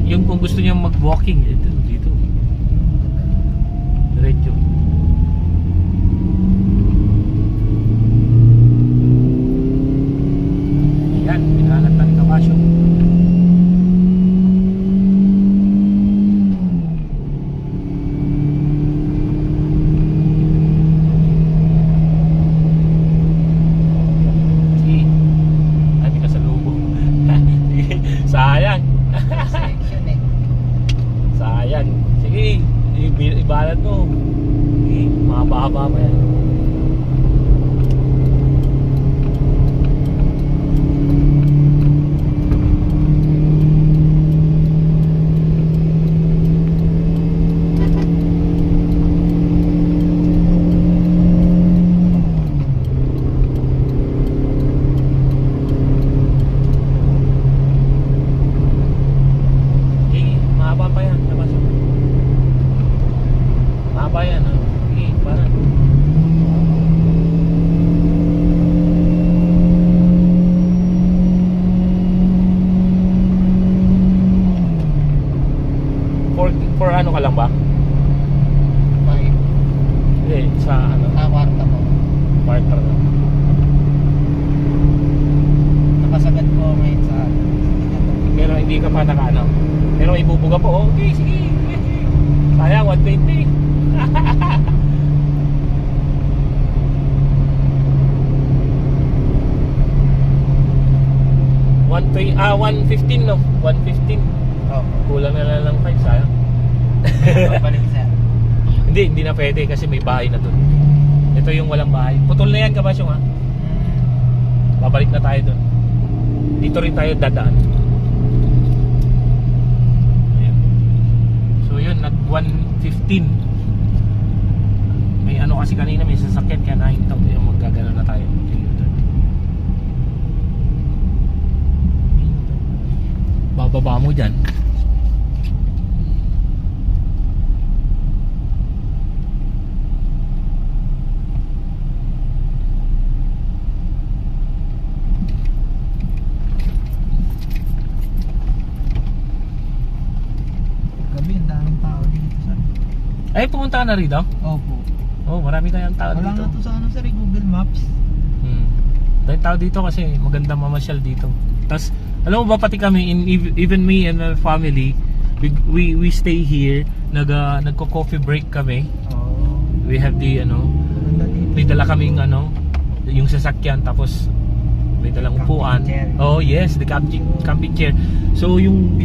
Yung kung gusto niya mag-walking, ito, dito. Diretso. Yan, pinanatan ka Basyo. Sayang. Section eh. Sayang. Sige, ibalat mo. Sige, mahaba-haba pa yan. Yan, ha? Sige, parang for ano ka lang ba? 5. Hindi, sa ano? Kwarta po. Quarter lang. Nakasagad ko ngayon sa Pero hindi ka pa naka-ano. Pero ibubuga po. Okay, sige. Sayang, 120. 115 no? 115. Oh. Kulang na lang 5, sayang. Balik sir. Hindi na pwede kasi may bahay na dun. Ito yung walang bahay. Putol na yan, Kabasyong, ha? Babalik na tayo dun. Dito rin tayo dadaan. Ayan. So yun, nag 115. May ano kasi kanina, may sasakyan kaya nahintaw. Yung magagano na tayo. Bababa mo dyan. Gabi, ang daming tao dito sir. Ay, pumunta ka na rito? Opo. Oh, marami kayang tao Wala dito. nga to sa ano sir, Google Maps. Dahil tao dito kasi maganda mamasyal dito. Tapos, alam mo ba pati kami, even me and my family, we stay here, nagko-coffee break kami. Oh. We have the Maganda dito. may dala kaming yung sasakyan, tapos may dalang Camping upuan. chair. Oh yes, the camping chair. So yung